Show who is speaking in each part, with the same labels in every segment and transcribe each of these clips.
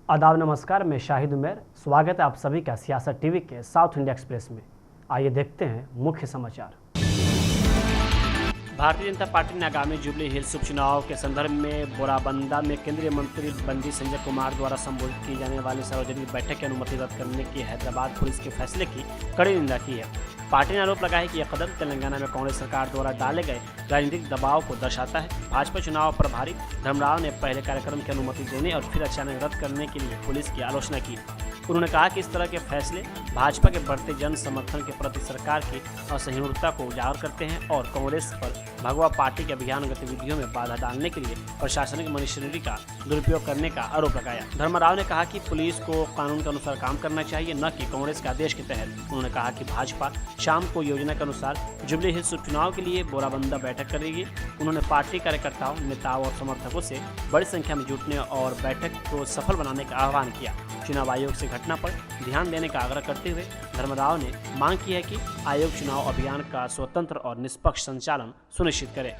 Speaker 1: आदाब नमस्कार, मैं शाहिद उमर। स्वागत है आप सभी का सियासत टीवी के साउथ इंडिया एक्सप्रेस में। आइए देखते हैं मुख्य समाचार। भारतीय जनता पार्टी ने आगामी जुबली हिल्स उपचुनाव के संदर्भ में बोराबंदा में केंद्रीय मंत्री बंदी संजय कुमार द्वारा संबोधित की जाने वाली सार्वजनिक बैठक की अनुमति रद्द करने की हैदराबाद पुलिस के फैसले की कड़ी निंदा की है। पार्टी ने आरोप लगाया कि यह कदम तेलंगाना में कांग्रेस सरकार द्वारा डाले गए राजनीतिक दबाव को दर्शाता है। भाजपा चुनाव प्रभारी धर्मराव ने पहले कार्यक्रम की अनुमति देने और फिर अचानक रद्द करने के लिए पुलिस की आलोचना की। उन्होंने कहा कि इस तरह के फैसले भाजपा के बढ़ते जन समर्थन के प्रति सरकार की असहिष्णुता को उजागर करते हैं और कांग्रेस पर भगवा पार्टी के अभियान गतिविधियों में बाधा डालने के लिए प्रशासनिक मशीनरी का दुरुपयोग करने का आरोप लगाया। धर्मराव ने कहा कि पुलिस को कानून के अनुसार काम करना चाहिए, न कि कांग्रेस के आदेश के तहत। उन्होंने कहा कि भाजपा शाम को योजना के अनुसार जुबली हिल्स उपचुनाव के लिए बोराबंदा बैठक करेगी। उन्होंने पार्टी कार्यकर्ताओं, नेताओं और समर्थकों से बड़ी संख्या में जुटने और बैठक को सफल बनाने का आह्वान किया। चुनाव आयोग से घटना पर ध्यान देने का आग्रह करते हुए धर्मराव ने मांग की है कि आयोग चुनाव अभियान का स्वतंत्र और निष्पक्ष संचालन सुनिश्चित करे।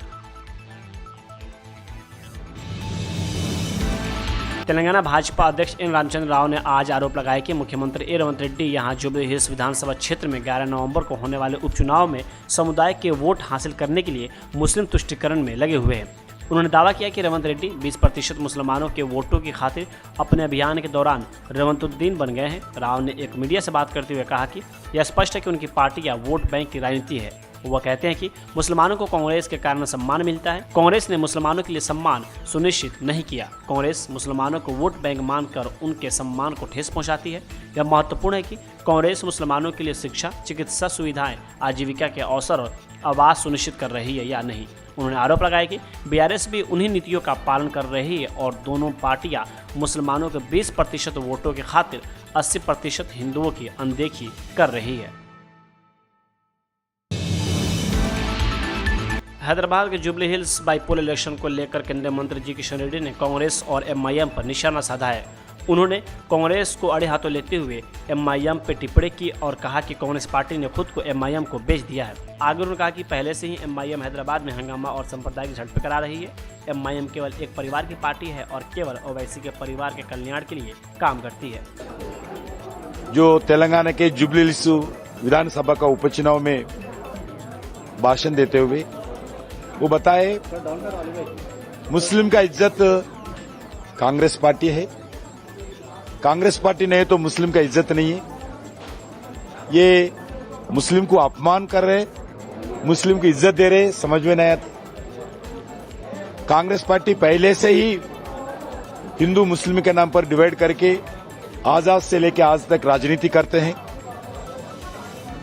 Speaker 1: तेलंगाना भाजपा अध्यक्ष एन रामचंद्र राव ने आज आरोप लगाया कि मुख्यमंत्री ए रेवंत रेड्डी यहां जुबली हिल्स विधानसभा क्षेत्र में 11 नवंबर को होने वाले उपचुनाव में समुदाय के वोट हासिल करने के लिए मुस्लिम तुष्टीकरण में लगे हुए हैं। उन्होंने दावा किया कि रेवंत रेड्डी 20% मुसलमानों के वोटों की खातिर अपने अभियान के दौरान रेवंतुद्दीन बन गए हैं। राव ने एक मीडिया से बात करते हुए कहा कि यह स्पष्ट है कि उनकी पार्टी या वोट बैंक की राजनीति है। वह कहते हैं कि मुसलमानों को कांग्रेस के कारण सम्मान मिलता है। कांग्रेस ने मुसलमानों के लिए सम्मान सुनिश्चित नहीं किया। कांग्रेस मुसलमानों को वोट बैंक मानकर उनके सम्मान को ठेस पहुंचाती है। यह महत्वपूर्ण है कि कांग्रेस मुसलमानों के लिए शिक्षा, चिकित्सा सुविधाएं, आजीविका के अवसर और आवास सुनिश्चित कर रही है या नहीं। उन्होंने आरोप लगाया कि बीआरएस भी उन्हीं नीतियों का पालन कर रही है और दोनों पार्टियां मुसलमानों के 20% वोटों की खातिर 80% हिंदुओं की अनदेखी कर रही है। हैदराबाद के जुबली हिल्स बाईपोल इलेक्शन को लेकर केंद्रीय मंत्री जी किशन रेड्डी ने कांग्रेस और एमआईएम पर निशाना साधा है। उन्होंने कांग्रेस को अड़े हाथों लेते हुए एमआईएम पे टिप्पणी की और कहा कि कांग्रेस पार्टी ने खुद को एमआईएम को बेच दिया है। आगे उन्होंने कहा कि पहले से ही एमआईएम हैदराबाद में हंगामा और सांप्रदायिक झड़पें करा रही है। एमआईएम केवल एक परिवार की पार्टी है और केवल ओवैसी के परिवार के कल्याण के लिए काम करती है।
Speaker 2: जो तेलंगाना के जुबली हिल्स विधानसभा का उपचुनाव में भाषण देते हुए वो बताए, मुस्लिम का इज्जत कांग्रेस पार्टी है, कांग्रेस पार्टी नहीं तो मुस्लिम का इज्जत नहीं है। ये मुस्लिम को अपमान कर रहे, मुस्लिम की इज्जत दे रहे, समझ में नहीं आता। कांग्रेस पार्टी पहले से ही हिंदू मुस्लिम के नाम पर डिवाइड करके आजाद से लेकर आज तक राजनीति करते हैं।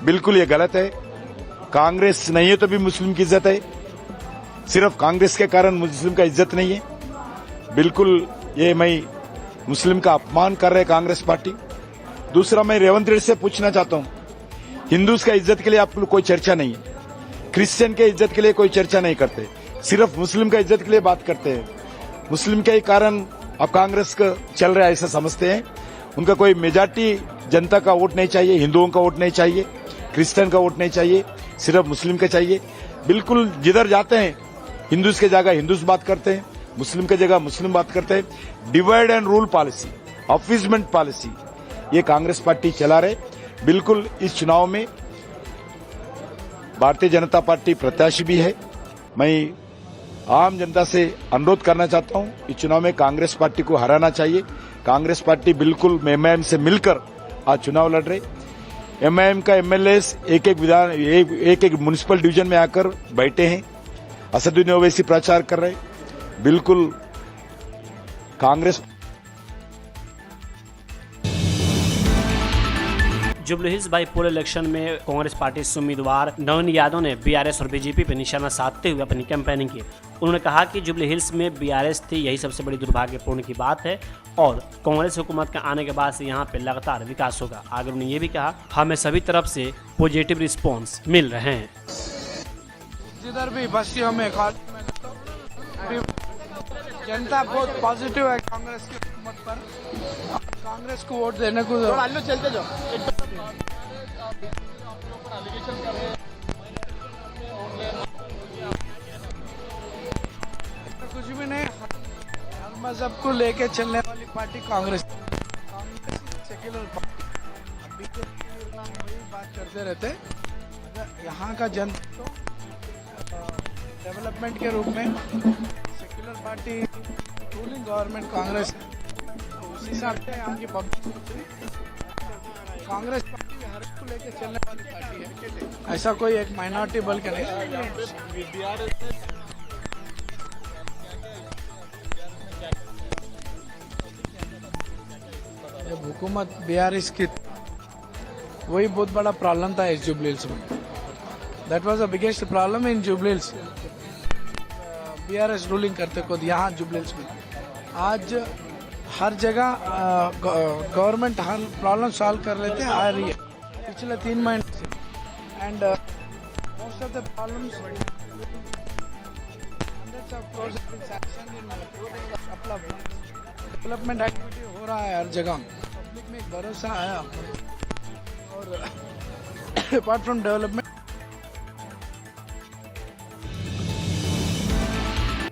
Speaker 2: बिल्कुल ये गलत है। कांग्रेस नहीं है तो भी मुस्लिम की इज्जत है, सिर्फ कांग्रेस के कारण मुस्लिम का इज्जत नहीं है। बिल्कुल ये मैं मुस्लिम का अपमान कर रहे कांग्रेस पार्टी। दूसरा, मैं रेवंत रेड्डी से पूछना चाहता हूं, हिंदूज का इज्जत के लिए आप कोई चर्चा नहीं है, क्रिश्चियन के इज्जत के लिए कोई चर्चा नहीं करते, सिर्फ मुस्लिम का इज्जत के लिए बात करते हैं। मुस्लिम के ही कारण अब कांग्रेस का चल रहा है ऐसा समझते हैं। उनका कोई मेजॉरिटी जनता का वोट नहीं चाहिए, हिंदुओं का वोट नहीं चाहिए, क्रिश्चियन का वोट नहीं चाहिए, सिर्फ मुस्लिम का चाहिए। बिल्कुल जिधर जाते हैं हिंदूज के जगह हिंदूज बात करते हैं, मुस्लिम के जगह मुस्लिम बात करते हैं। Divide and rule policy, appeasement policy ये कांग्रेस पार्टी चला रहे। बिल्कुल इस चुनाव में भारतीय जनता पार्टी प्रत्याशी भी है। मैं आम जनता से अनुरोध करना चाहता हूं, इस चुनाव में कांग्रेस पार्टी को हराना चाहिए। कांग्रेस पार्टी बिल्कुल एमआईएम से मिलकर आज चुनाव लड़ रहे। एमआईएम का एमएलए एक म्युनिसिपल डिवीजन में आकर बैठे हैं, असदुद्दीन ओवैसी प्रचार कर रहे। बिल्कुल Congress.
Speaker 1: Jubilee hills bypoll election में कांग्रेस पार्टी से उम्मीदवार नवीन यादव ने बीआरएस और बीजेपी पर निशाना साधते हुए अपनी कैंपेनिंग की। उन्होंने कहा कि जुबली हिल्स में बीआरएस थी, यही सबसे बड़ी दुर्भाग्यपूर्ण की बात है और कांग्रेस हुकूमत के आने के बाद से यहाँ पे लगातार विकास होगा। आगे उन्होंने ये भी कहा, हमें सभी तरफ से पॉजिटिव रिस्पॉन्स मिल रहे हैं।
Speaker 3: जिधर भी बस्तियों में जनता बहुत पॉजिटिव है कांग्रेस की हुकूमत पर। कांग्रेस को वोट देने को चलते जाओ। कुछ भी नहीं, हर मजहब को लेके चलने वाली party Congress. Secular party BJP वही बात करते रहते। अगर यहाँ का जनता तो डेवलपमेंट के रूप में secular party ruling government Congress है, तो उस हिसाब से यहाँ की पब्लिक कांग्रेस पार्टी हर को लेके चलने वाली पार्टी है, ऐसा कोई एक माइनॉरिटी बल के नहीं। जब हुकूमत बीआरएस की वही बहुत बड़ा प्रॉब्लम था इस जुबली हिल्स में। That was the biggest problem in jubilee hills. BRS ruling करते खुद यहाँ जुबली हिल्स में। आज हर जगह गवर्नमेंट हर प्रॉब्लम सॉल्व कर लेते आ रही है पिछले 3 महीने से। And most of the problems hundreds of crores have been sanctioned in couple of months. Development activity हो रहा है हर जगह, पब्लिक में एक भरोसा आया। और अपार्ट फ्रॉम डेवलपमेंट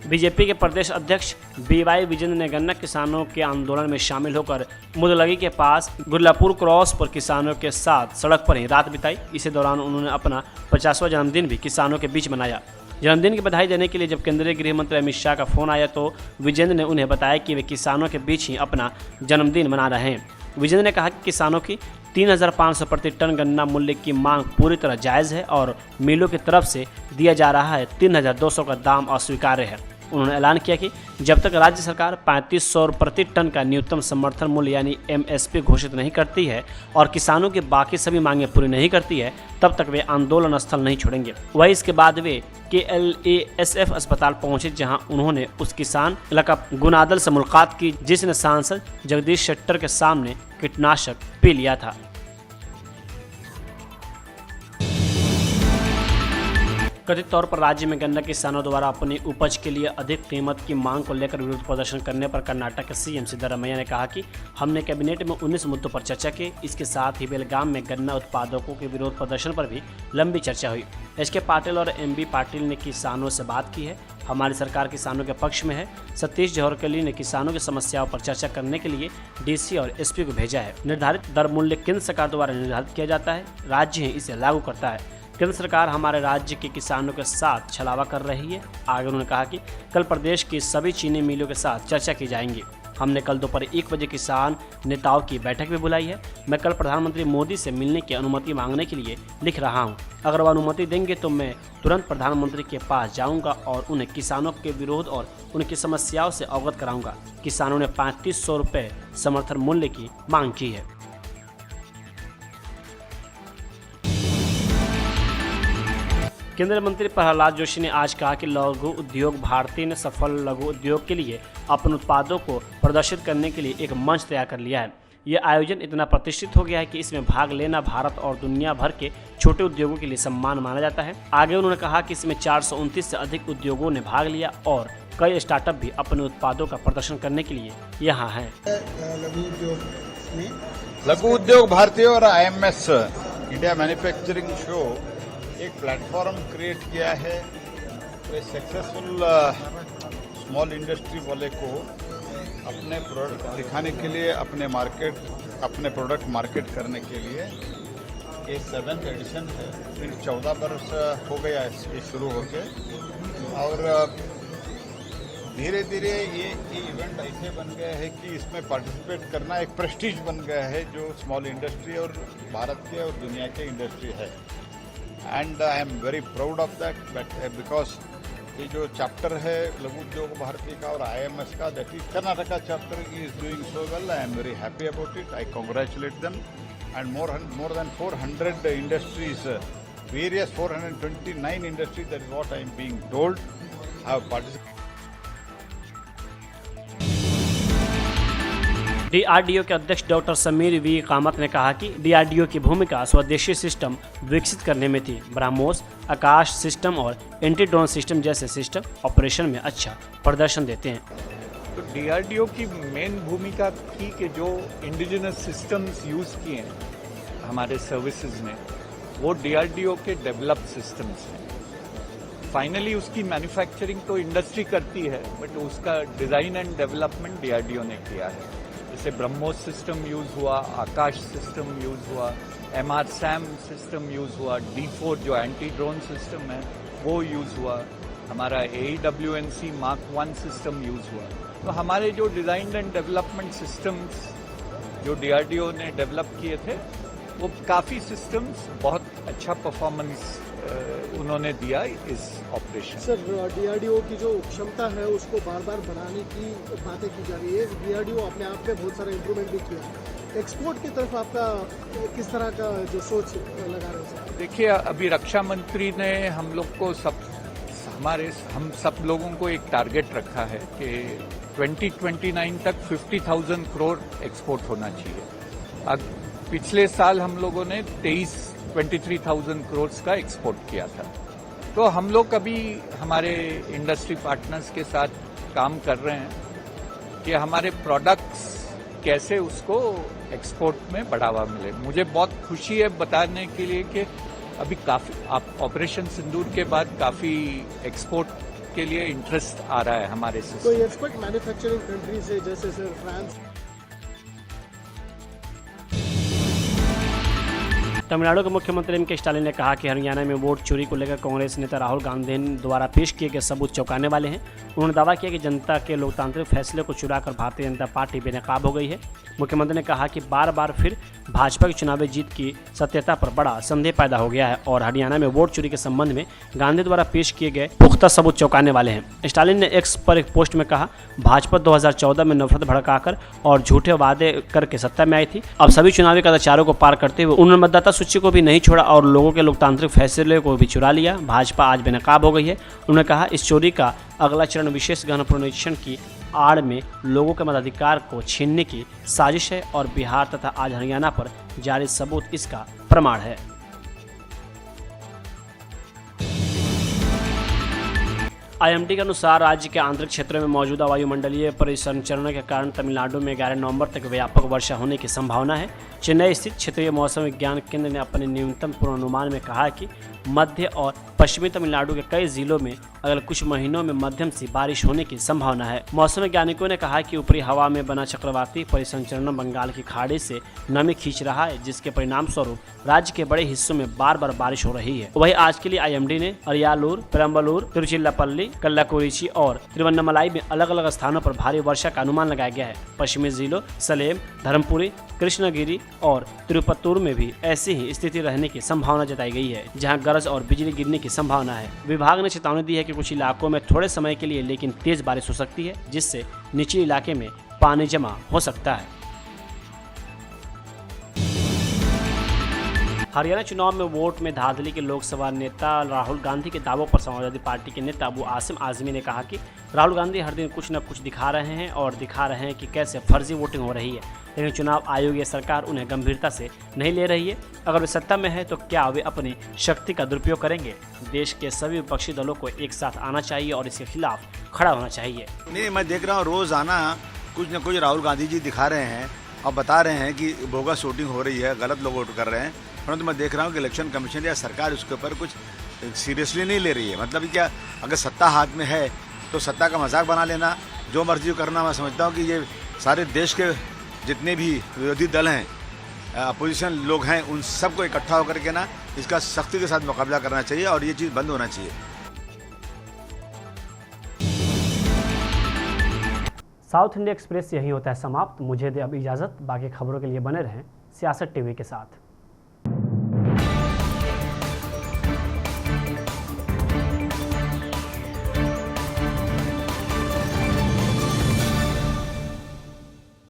Speaker 1: बीजेपी के प्रदेश अध्यक्ष बीवाई विजेंद्र ने गन्ना किसानों के आंदोलन में शामिल होकर मुदलगी के पास गुरलापुर क्रॉस पर किसानों के साथ सड़क पर ही रात बिताई। इसी दौरान उन्होंने अपना 50वां जन्मदिन भी किसानों के बीच मनाया। जन्मदिन की बधाई देने के लिए जब केंद्रीय गृह मंत्री अमित शाह का फोन आया तो विजेंद्र ने उन्हें बताया कि वे किसानों के बीच ही अपना जन्मदिन मना रहे हैं। विजेंद्र ने कहा कि किसानों की 3,500 प्रति टन गन्ना मूल्य की मांग पूरी तरह जायज़ है और मिलों की तरफ से दिया जा रहा है 3,200 का दाम अस्वीकार्य है। उन्होंने ऐलान किया कि जब तक राज्य सरकार 3,500 प्रति टन का न्यूनतम समर्थन मूल्य यानी MSP घोषित नहीं करती है और किसानों की बाकी सभी मांगें पूरी नहीं करती है तब तक वे आंदोलन स्थल नहीं छोड़ेंगे। वहीं इसके बाद वे KLASF अस्पताल पहुंचे जहां उन्होंने उस किसान इलाका गुनादल से मुलाकात की जिसने सांसद जगदीश शेट्टर के सामने कीटनाशक पी लिया था। कथित तौर पर राज्य में गन्ना किसानों द्वारा अपनी उपज के लिए अधिक कीमत की मांग को लेकर विरोध प्रदर्शन करने पर कर्नाटक के CM सिद्धरामैया ने कहा कि हमने कैबिनेट में 19 मुद्दों पर चर्चा की। इसके साथ ही बेलगाम में गन्ना उत्पादकों के विरोध प्रदर्शन पर भी लंबी चर्चा हुई। HK पाटिल और MB पाटिल ने किसानों से बात की है। हमारी सरकार किसानों के पक्ष में है। सतीश जौहरकली ने किसानों की समस्याओं पर चर्चा करने के लिए DC और SP को भेजा है। निर्धारित दर मूल्य केंद्र सरकार द्वारा निर्धारित किया जाता है, राज्य ही इसे लागू करता है। केंद्र सरकार हमारे राज्य के किसानों के साथ छलावा कर रही है। आगे उन्होंने कहा कि कल प्रदेश की सभी चीनी मिलों के साथ चर्चा की जाएंगी। हमने कल दोपहर 1 बजे किसान नेताओं की बैठक भी बुलाई है। मैं कल प्रधानमंत्री मोदी से मिलने की अनुमति मांगने के लिए लिख रहा हूं। अगर वह अनुमति देंगे तो मैं तुरंत प्रधानमंत्री के पास जाऊंगा और उन्हें किसानों के विरोध और उनकी समस्याओं से अवगत कराऊंगा। किसानों ने 3,500 रुपये समर्थन मूल्य की मांग की है। केंद्रीय मंत्री प्रहलाद जोशी ने आज कहा कि लघु उद्योग भारती ने सफल लघु उद्योग के लिए अपने उत्पादों को प्रदर्शित करने के लिए एक मंच तैयार कर लिया है। यह आयोजन इतना प्रतिष्ठित हो गया है कि इसमें भाग लेना भारत और दुनिया भर के छोटे उद्योगों के लिए सम्मान माना जाता है। आगे उन्होंने कहा कि इसमें 429 से अधिक उद्योगों ने भाग लिया और कई स्टार्टअप भी अपने उत्पादों का प्रदर्शन करने के लिए यहाँ हैं।
Speaker 4: लघु उद्योग भारती और IMS इंडिया मैन्युफैक्चरिंग शो एक प्लेटफॉर्म क्रिएट किया है। तो सक्सेसफुल स्मॉल इंडस्ट्री वाले को अपने प्रोडक्ट दिखाने के लिए अपने प्रोडक्ट मार्केट करने के लिए ये 7th एडिशन है। फिर 14 वर्ष हो गया ये शुरू होके और धीरे धीरे ये इवेंट ऐसे बन गया है कि इसमें पार्टिसिपेट करना एक प्रेस्टीज बन गया है जो स्मॉल इंडस्ट्री और भारत के और दुनिया के इंडस्ट्री है। And I am very proud of that because ये जो चैप्टर है लघु उद्योग भारती का और IMS का, that is Karnataka chapter is doing so well. I am very happy about it. I congratulate them and more than 400 industries, various 429 industries, that is what I am being told, have participated.
Speaker 1: DRDO के अध्यक्ष doctor Sameer V Kamat ने कहा कि DRDO की भूमिका स्वदेशी system विकसित करने में थी। ब्रह्मोस, आकाश सिस्टम और एंटी ड्रोन सिस्टम जैसे सिस्टम ऑपरेशन में अच्छा प्रदर्शन देते हैं।
Speaker 5: तो DRDO की मेन भूमिका थी कि जो इंडिजिनस सिस्टम्स यूज़ किए हैं हमारे सर्विसेज में वो DRDO के डेवलप सिस्टम्स हैं। फाइनली उसकी मैन्युफैक्चरिंग तो इंडस्ट्री करती है बट उसका डिज़ाइन एंड डेवलपमेंट DRDO ने किया है। जैसे ब्रह्मोस सिस्टम यूज़ हुआ, आकाश सिस्टम यूज़ हुआ, MRSAM सिस्टम यूज़ हुआ, D4 जो एंटी ड्रोन सिस्टम है वो यूज़ हुआ, हमारा AEWNC Mark 1 सिस्टम यूज़ हुआ। तो हमारे जो डिज़ाइन एंड डेवलपमेंट सिस्टम्स जो DRDO ने डेवलप किए थे वो काफ़ी सिस्टम्स बहुत अच्छा परफॉर्मेंस उन्होंने दिया इस ऑपरेशन।
Speaker 6: सर, DRDO की जो क्षमता है उसको बार बार बढ़ाने की बातें की जा रही है। DRDO अपने आप में बहुत सारा इम्प्रूवमेंट भी किया। एक्सपोर्ट की तरफ आपका किस तरह का जो सोच लगा रहे हैं सर?
Speaker 5: देखिए, अभी रक्षा मंत्री ने हम लोग को हम सब लोगों को एक टारगेट रखा है कि 2029 तक 50,000 करोड़ एक्सपोर्ट होना चाहिए। अब पिछले साल हम लोगों ने 23,000 करोड़ का एक्सपोर्ट किया था। तो हम लोग अभी हमारे इंडस्ट्री पार्टनर्स के साथ काम कर रहे हैं कि हमारे प्रोडक्ट्स कैसे उसको एक्सपोर्ट में बढ़ावा मिले। मुझे बहुत खुशी है बताने के लिए कि अभी काफ़ी ऑपरेशन सिंदूर के बाद काफ़ी एक्सपोर्ट के लिए इंटरेस्ट आ रहा है हमारे सिस्टम।
Speaker 6: कोई एक्सपर्ट मैन्युफैक्चरिंग कंट्रीज है जैसे सर फ्रांस?
Speaker 1: तमिलनाडु के मुख्यमंत्री एम के स्टालिन ने कहा कि हरियाणा में वोट चोरी को लेकर कांग्रेस नेता राहुल गांधी द्वारा पेश किए गए सबूत चौंकाने वाले हैं। उन्होंने दावा किया कि जनता के लोकतांत्रिक फैसले को चुराकर भारतीय जनता पार्टी बेनकाब हो गई है। मुख्यमंत्री ने कहा कि बार बार फिर भाजपा की चुनावी जीत की सत्यता पर बड़ा संदेह पैदा हो गया है और हरियाणा में वोट चोरी के संबंध में गांधी द्वारा पेश किए गए पुख्ता सबूत चौंकाने वाले हैं। स्टालिन ने एक्स पर एक पोस्ट में कहा, भाजपा 2014 में नफरत भड़काकर और झूठे वादे करके सत्ता में आई थी। अब सभी चुनावी कदाचारों को पार करते हुए उन्होंने मतदाता सूची को भी नहीं छोड़ा और लोगों के लोकतांत्रिक फैसले को भी चुरा लिया। भाजपा आज बेनकाब हो गई है। उन्होंने कहा, इस चोरी का अगला चरण विशेष गहन पुनरीक्षण की आड़ में लोगों के मताधिकार को छीनने की साजिश है और बिहार तथा आज हरियाणा पर जारी सबूत इसका प्रमाण है। IMD के अनुसार राज्य के आंतरिक क्षेत्रों में मौजूदा वायुमंडलीय परिसंचरण के कारण तमिलनाडु में 11 नवंबर तक व्यापक वर्षा होने की संभावना है। चेन्नई स्थित क्षेत्रीय मौसम विज्ञान केंद्र ने अपने न्यूनतम पूर्वानुमान में कहा कि मध्य और पश्चिमी तमिलनाडु के कई जिलों में अगले कुछ महीनों में मध्यम से बारिश होने की संभावना है। मौसम वैज्ञानिकों ने कहा कि ऊपरी हवा में बना चक्रवाती परिसंचरण बंगाल की खाड़ी से नमी खींच रहा है, जिसके परिणाम स्वरूप राज्य के बड़े हिस्सों में बार बार बारिश हो रही है। वहीं आज के लिए IMD ने अरियालूर, पेरम्बलूर, तिरुचिरापल्ली, कल्लाकुरिची और तिरुवन्नमलाई में अलग अलग स्थानों पर भारी वर्षा का अनुमान लगाया गया है। पश्चिमी जिलों सलेम, धर्मपुरी, कृष्णगिरी और तिरुपत्तूर में भी ऐसी ही स्थिति रहने की संभावना जताई गई है, जहां गरज और बिजली गिरने की संभावना है। विभाग ने चेतावनी दी है कि कुछ इलाकों में थोड़े समय के लिए लेकिन तेज बारिश हो सकती है, जिससे निचले इलाके में पानी जमा हो सकता है। हरियाणा चुनाव में वोट में धांधली के लोकसभा नेता राहुल गांधी के दावों पर समाजवादी पार्टी के नेता अबू आसिम आजमी ने कहा कि राहुल गांधी हर दिन कुछ न कुछ दिखा रहे हैं और दिखा रहे हैं कि कैसे फर्जी वोटिंग हो रही है, लेकिन चुनाव आयोग या सरकार उन्हें गंभीरता से नहीं ले रही है। अगर वे सत्ता में है तो क्या वे अपनी शक्ति का दुरुपयोग करेंगे? देश के सभी विपक्षी दलों को एक साथ आना चाहिए और इसके खिलाफ खड़ा होना चाहिए।
Speaker 7: नहीं, मैं देख रहा हूँ रोजाना कुछ न कुछ राहुल गांधी जी दिखा रहे हैं और बता रहे हैं कि बोगस वोटिंग हो रही है, गलत लोग वोट कर रहे हैं, परंतु मैं देख रहा हूँ कि इलेक्शन कमीशन या सरकार उसके ऊपर कुछ सीरियसली नहीं ले रही है। मतलब क्या, अगर सत्ता हाथ में है तो सत्ता का मजाक बना लेना, जो मर्जी करना, मैं समझता हूँ कि ये सारे देश के जितने भी विरोधी दल हैं, अपोजिशन लोग हैं, उन सबको इकट्ठा होकर के ना इसका सख्ती के साथ मुकाबला करना चाहिए और ये चीज़ बंद होना चाहिए।
Speaker 1: साउथ इंडिया एक्सप्रेस यही होता है समाप्त। मुझे दे अब इजाज़त। बाकी खबरों के लिए बने रहें सियासत टीवी के साथ।